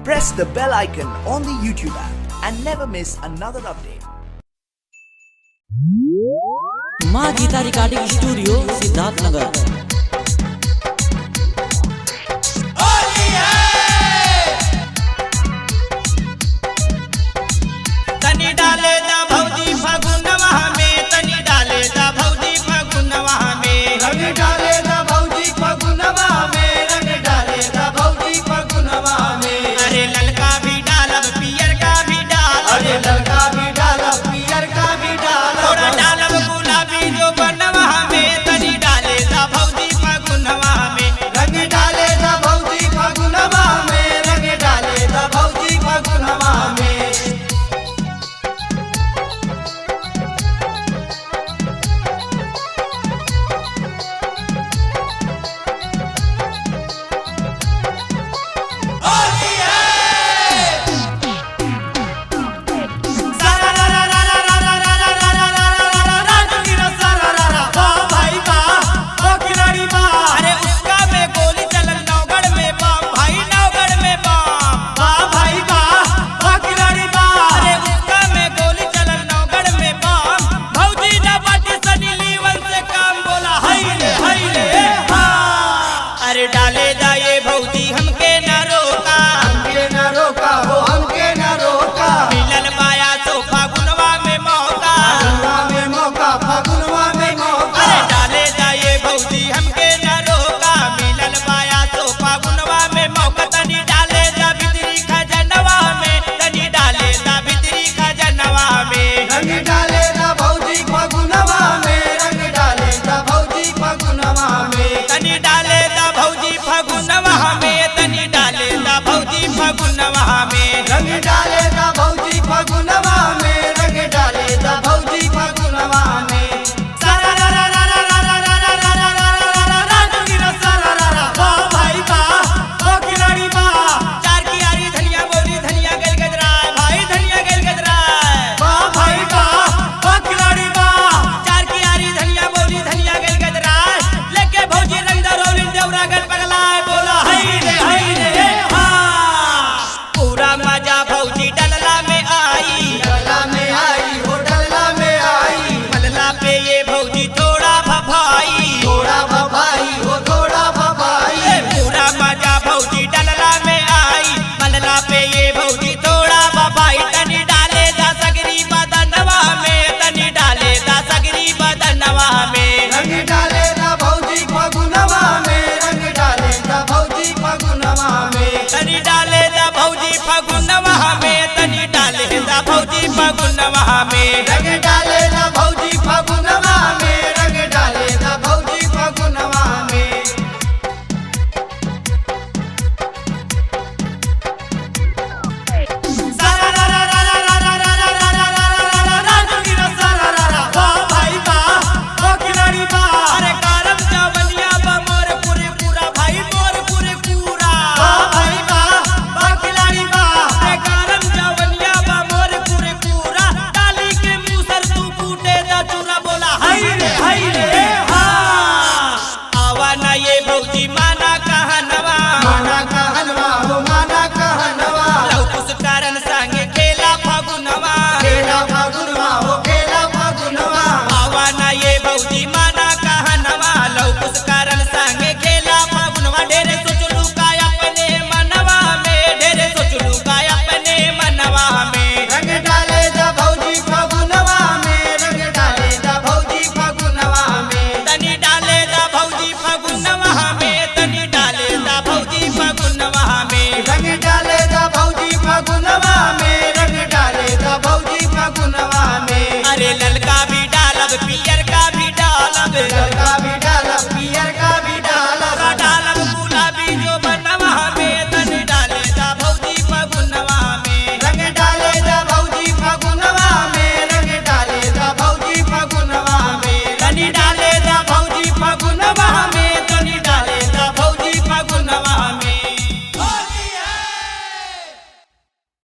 Press the bell icon on the YouTube app and never miss another update. माँ Geeta recording studio Siddharth Nagar. तनी डाले दा भौजी फगुनवा में, तनी डाले दा भौजी फगुनवा में, रंग डाले दा भौजी फगुनवा में, रंग डाले दा भौजी फगुनवा में। अरे ललका भी डालब पियर का भी डालब, अरे ललका भी डालब पियर का भी डालब, थोड़ा डालब गुलाबी जो बनवा में, तनी डाले दा भौजी फगुनवा में, रंग डाले दा भौजी फगुनवा में, रंग डाले दा भौजी फगुनवा में। अरे डाले दा ये भौजी हमके न रोका, हमके न रोका हो, हमके न रोका, मिलल बाया तो फागुनवा में मौका, फगुनवा में मौका, फगुनवा में मौका। अरे डाले दा ये भौजी हमके न रोका, मिलल बाया तो फागुनवा में मौका, तनी डाले दा भीतरी खजनवा में, तनी डाले दा भीतरी खजनवा में, रंग डाले दा भौजी फगुनवा में, रंग डाले दा भौजी फगुनवा में। तनी डाले दा भौजी फगुनवा में, तनी डाले दा भौजी फगुनवा में, रंग डाले दा भौजी फगुनवा में, रंग डाले दा भौजी फगुनवा में। सारा रा रा रा रा रा रा रा रा रा रा रा रा रा रा जोगिरा सारा रा रा वाह भाई वाह ओ खिलाड़ी वाह, चार की यारी धनिया बोली धनिया गल गजरा भाई, धनिया गल गजरा वाह भाई वाह ओ खिलाड़ी वाह, चार की यारी धनिया बोली धनिया गल गजरा, लेके भौजी रंग दरौली देवरा गल पगला बोला हई रे हाँ, पूरा मजा भौजी डलला में आई, डलला में आई हो, डलला में आई, मलला पे ये भौजी थोड़ा भभाई, थोड़ा भभाई हो, थोड़ा भभाई। पूरा मजा भौजी डलला में आई, मलला पे ये भौजी थोड़ा भभाई, तनी डाले दा सगरी बदनवा में, तनी डाले दा सगरी बदनवा में, रंग डाले दा भौजी फगुनवा में, रंग डाले दा भौजी फगुनवा में। तनी डाले दा भौजी फगुनवा में, तनी डाले दा भौजी फगुनवा में, रंग डाले दा भौजी फगुनवा में, रंग डाले दा भौजी फगुनवा में। सारा रा रा रा रा रा रा रा रा रा रा रा रा रा जोगिरा सारा रा रा वाह भाई वाह ओ खिलाड़ी वाह, अरे कारम चावलिया बा मोर पूरे पूरा भाई, मोर पूरे पूरा वाह भाई वाह खिलाड़ी वाह, अरे कारम चावलिया बा मोर पूरे पूरा, डाली के मूसर तू कूटे दा चूरा बोला हई रे हाँ, आवा ना ये भौजी माना कहनवा, माना कहनवा हो, माना कहनवा, लौकुस कारण संगे खेला फागुनवा, खेला फगुनवा हो, खेला फगुनवा, आवा ना ये भौजी माना कहनवा, लौकुस कारण संगे खेला फागुनवा, ढेरे सोचलू का अपने मनवा में, ढेरे सोचलू का अपने मनवा में, रंग डाले दा भौजी फगुनवा में, रंग डाले दा भौजी फगुनवा में। तनी डाले दा भौजी फगुनवा में, तनी डाले दा भौजी फगुनवा में, रंग डाले दा भौजी फगुनवा में, रंग डाले दा भौजी फगुनवा में। अरे ललका भी डालब पियर का भी डालब, ललका